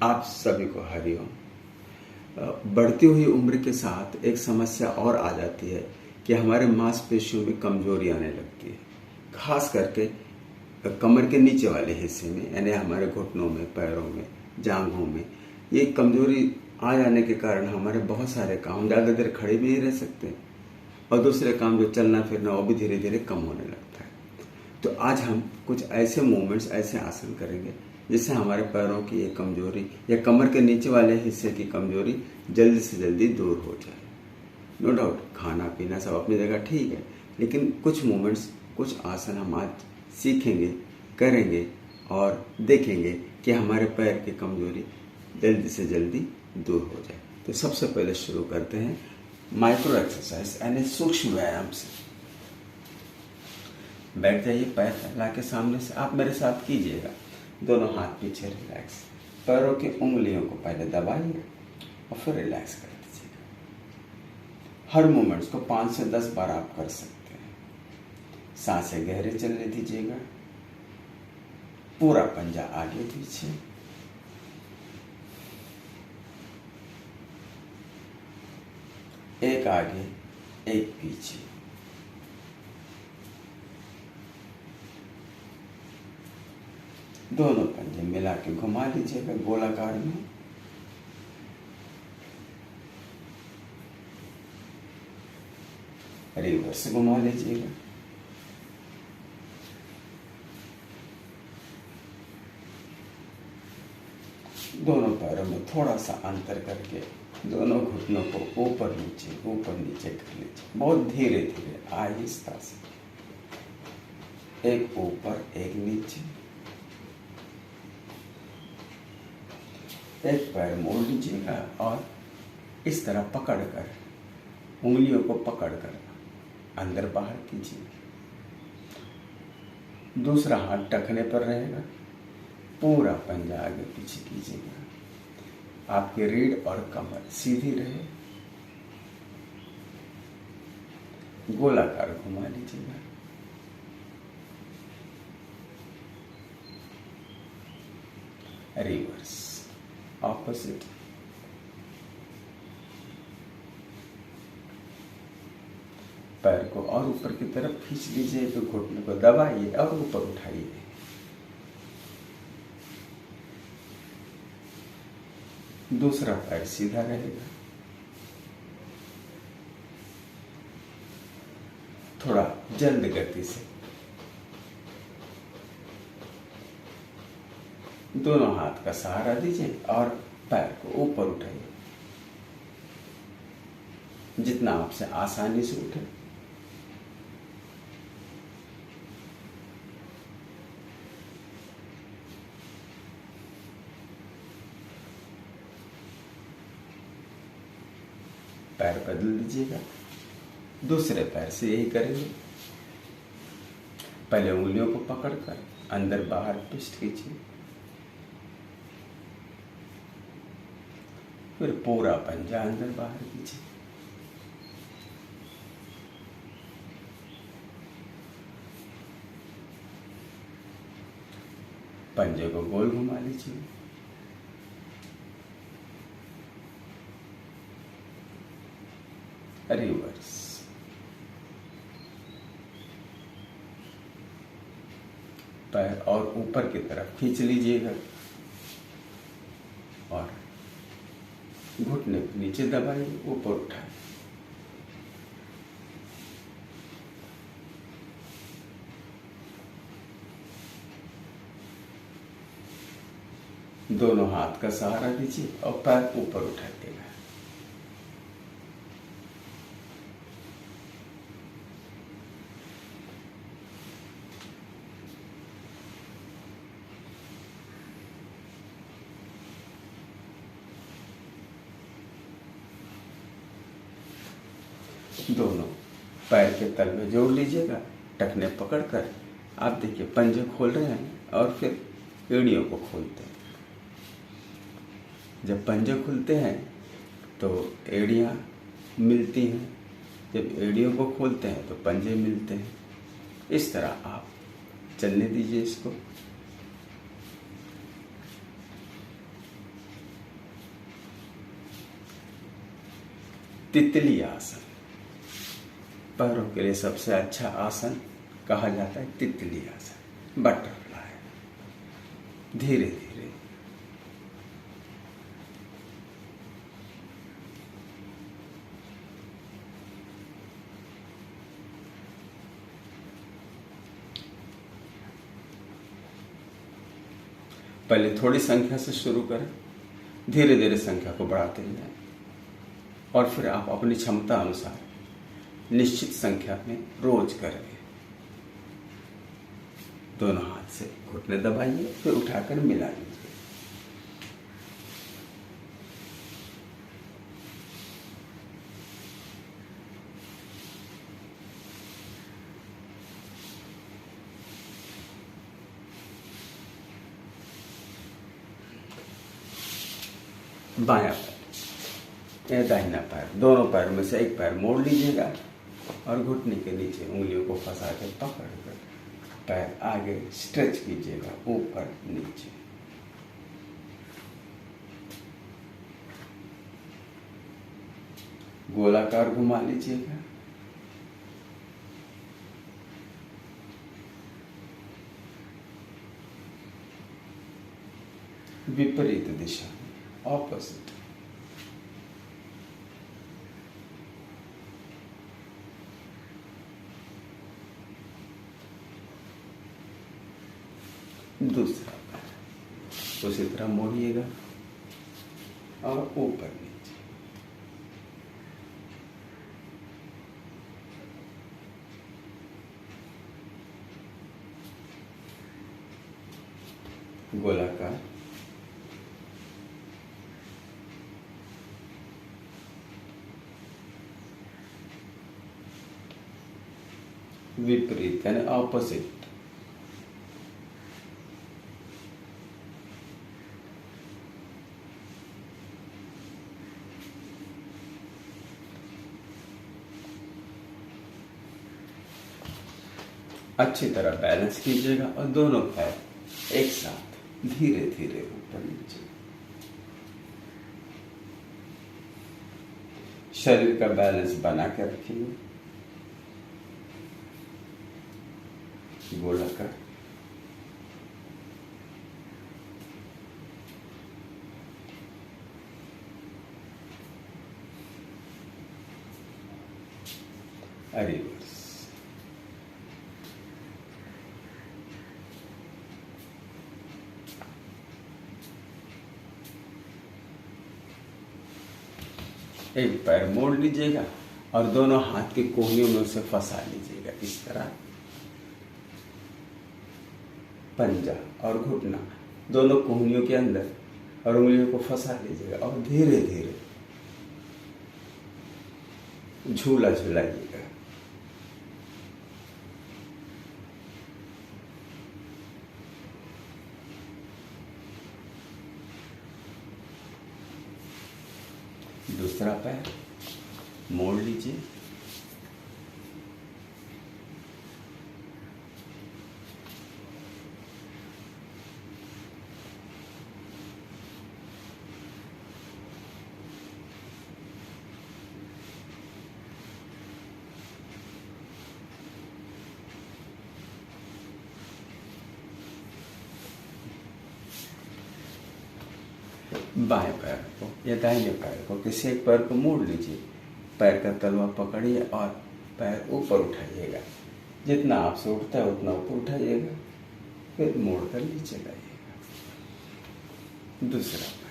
आप सभी को हरिओम। बढ़ती हुई उम्र के साथ एक समस्या और आ जाती है कि हमारे मांसपेशियों में कमजोरी आने लगती है, खास करके कमर के नीचे वाले हिस्से में, यानी हमारे घुटनों में, पैरों में, जांघों में। ये कमजोरी आ जाने के कारण हमारे बहुत सारे काम ज़्यादा देर खड़े भी नहीं रह सकते और दूसरे काम जो चलना फिरना वो भी धीरे धीरे कम होने लगता है। तो आज हम कुछ ऐसे मूवमेंट्स, ऐसे आसन करेंगे जिससे हमारे पैरों की ये कमजोरी या कमर के नीचे वाले हिस्से की कमजोरी जल्दी से जल्दी दूर हो जाए। नो डाउट खाना पीना सब अपनी जगह ठीक है, लेकिन कुछ मूवमेंट्स, कुछ आसन हम आज सीखेंगे, करेंगे और देखेंगे कि हमारे पैर की कमजोरी जल्दी से जल्दी दूर हो जाए। तो सबसे पहले शुरू करते हैं माइक्रो एक्सरसाइज यानी सूक्ष्म व्यायाम से। बैठ जाइए, पैर फैला के सामने से आप मेरे साथ कीजिएगा। दोनों हाथ पीछे रिलैक्स, पैरों की उंगलियों को पहले दबाइए और फिर रिलैक्स कर दीजिएगा। हर मूवमेंट्स को 5 से 10 बार आप कर सकते हैं। सांसें गहरे चलने दीजिएगा। पूरा पंजा आगे पीछे, एक आगे एक पीछे। दोनों पंजे मिला के घुमा लीजिएगा गोलाकार में। रिवर्स घुमा लीजिएगा। दोनों पैरों में थोड़ा सा अंतर करके दोनों घुटनों को ऊपर नीचे कर लीजिए। बहुत धीरे धीरे आहिस्ता से, एक ऊपर एक नीचे। एक पैर मोड़ लीजिएगा और इस तरह पकड़कर, उंगलियों को पकड़कर अंदर बाहर कीजिए। दूसरा हाथ टखने पर रहेगा। पूरा पंजा आगे पीछे कीजिएगा। आपकी रीढ़ और कमर सीधी रहे। गोलाकार घुमा लीजिएगा। Reverse, opposite. पैर को और ऊपर की तरफ खींच लीजिए, तो घुटने को दबाइए और ऊपर उठाइए। दूसरा पैर सीधा रहेगा। थोड़ा जल्द गति से दोनों हाथ का सहारा दीजिए और पैर को ऊपर उठाइए, जितना आपसे आसानी से उठे। पैर बदल दीजिएगा। दूसरे पैर से यही करेंगे। पहले उंगलियों को पकड़कर अंदर बाहर ट्विस्ट कीजिए, फिर पूरा पंजा अंदर बाहर कीजिए। पंजे को गोल घुमा लीजिए। रिवर्स, पैर और ऊपर की तरफ खींच लीजिएगा और घुटने को नीचे दबाइए, ऊपर उठाए। दोनों हाथ का सहारा दीजिए और पैर ऊपर उठाइएगा। दोनों पैर के तल में जोड़ लीजिएगा। टखने पकड़कर आप देखिए पंजे खोल रहे हैं और फिर एड़ियों को खोलते हैं। जब पंजे खुलते हैं तो एड़ियाँ मिलती हैं, जब एड़ियों को खोलते हैं तो पंजे मिलते हैं। इस तरह आप चलने दीजिए इसको। तितली आसन। पैरों के लिए सबसे अच्छा आसन कहा जाता है तितली आसन, बटरफ्लाई। धीरे धीरे पहले थोड़ी संख्या से शुरू करें, धीरे धीरे संख्या को बढ़ाते जाएं और फिर आप अपनी क्षमता अनुसार निश्चित संख्या में रोज करेंगे। दोनों हाथ से घुटने दबाइए, फिर उठाकर मिला लीजिए। बायां पैर या दाहिना पैर, दोनों पैर में से एक पैर मोड़ लीजिएगा और घुटने के नीचे उंगलियों को फंसा के पकड़ कर पैर आगे स्ट्रेच कीजिएगा, ऊपर नीचे। गोलाकार घुमा लीजिएगा। विपरीत दिशा में, ऑपोजिट। दूसरा पैर उसी तरह मोड़िएगा और ऊपर नीचे। गोलाकार, विपरीत यानी ऑपोजिट। अच्छी तरह बैलेंस कीजिएगा और दोनों पैर एक साथ धीरे धीरे ऊपर नीचे। शरीर का बैलेंस बना के रखिए। गोलाकार, रिवर्स। एक पैर मोड़ लीजिएगा और दोनों हाथ की कोहनियों में उसे फंसा लीजिएगा। इस तरह पंजा और घुटना दोनों कोहनियों के अंदर और उंगलियों को फंसा लीजिएगा और धीरे धीरे झूला झुलाइएगा। दूसरा पैर मोड़ लीजिए। बाएं पैर को या दाहिने पैर को, किसी एक पैर को मोड़ लीजिए। पैर का तलवा पकड़िए और पैर ऊपर उठाइएगा। जितना आपसे उठता है उतना ऊपर उठाइएगा, फिर मोड़ कर नीचे लाइएगा। दूसरा पैर,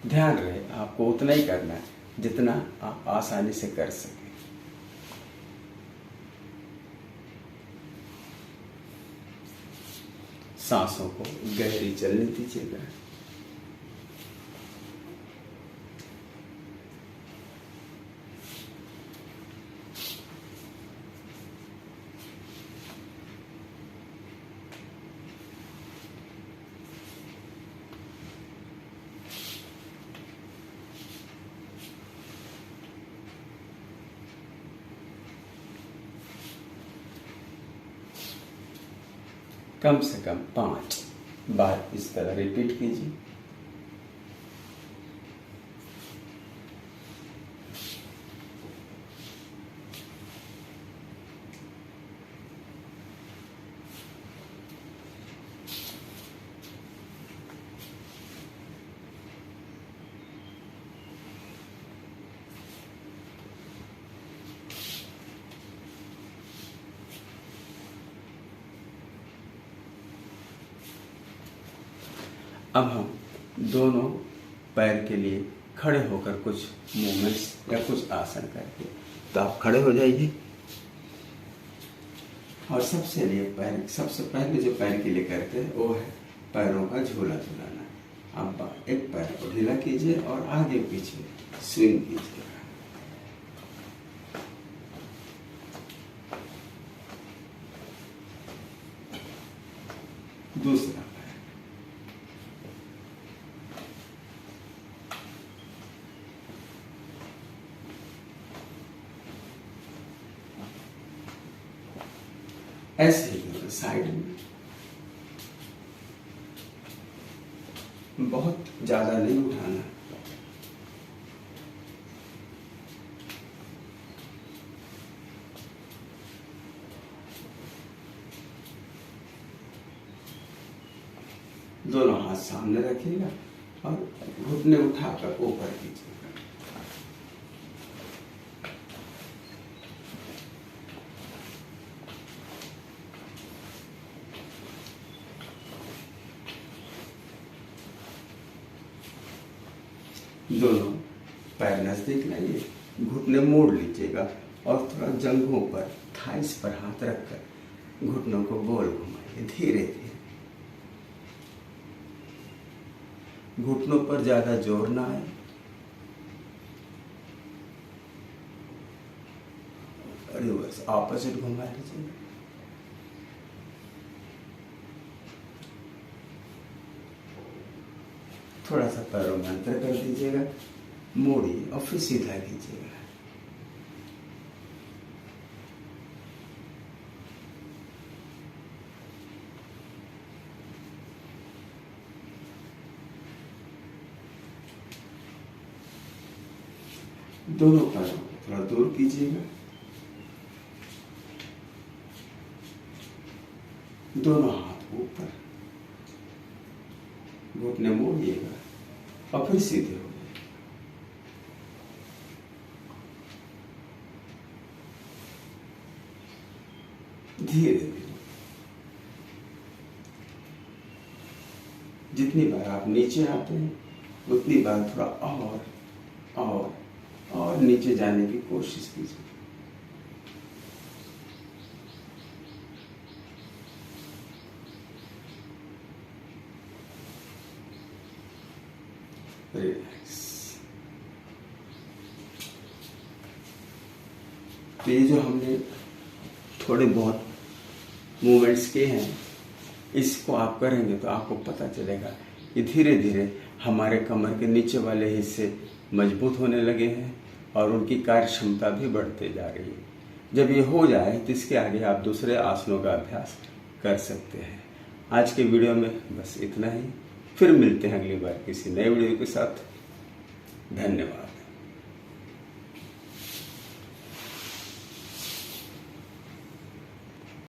ध्यान रहे आपको उतना ही करना है जितना आप आसानी से कर सकें। सांसों को गहरी चलने दीजिएगा। कम से कम 5 बार इस तरह रिपीट कीजिए। अब हम दोनों पैर के लिए खड़े होकर कुछ मूवमेंट्स या कुछ आसन करेंगे। तो आप खड़े हो जाइए और सबसे पहले जो पैर के लिए करते हैं वो है पैरों का झूला झूलाना। आप एक पैर को ढीला कीजिए और आगे पीछे स्विंग कीजिए। दूसरा ऐसे ही करो साइड में, बहुत ज्यादा नहीं उठाना। दोनों हाथ सामने रखिएगा और घुटने उठाकर ऊपर कीजिएगा। दोनों पैर नजदीक लाइए, घुटने मोड़ लीजिएगा और थोड़ा जंघों पर, थाइस पर हाथ रखकर घुटनों को गोल घुमाइए धीरे धीरे। घुटनों पर ज्यादा जोर ना आए। रिवर्स ऑपोजिट घुमा लीजिए। थोड़ा सा पैरों में अंतर कर दीजिएगा, मोड़िए और फिर सीधा कीजिएगा। दोनों पैरों को थोड़ा दूर कीजिएगा। दोनों हाथ ऊपर, घुटने मोड़िएगा और फिर सीधे हो जाइए। धीरे धीरे जितनी बार आप नीचे आते हैं उतनी बार थोड़ा और नीचे जाने की कोशिश कीजिए। रिलैक्स। तो ये जो हमने थोड़े बहुत मूवमेंट्स किए हैं, इसको आप करेंगे तो आपको पता चलेगा कि धीरे धीरे हमारे कमर के नीचे वाले हिस्से मजबूत होने लगे हैं और उनकी कार्य क्षमता भी बढ़ते जा रही है। जब ये हो जाए तो इसके आगे आप दूसरे आसनों का अभ्यास कर सकते हैं। आज के वीडियो में बस इतना ही। फिर मिलते हैं अगली बार किसी नए वीडियो के साथ। धन्यवाद।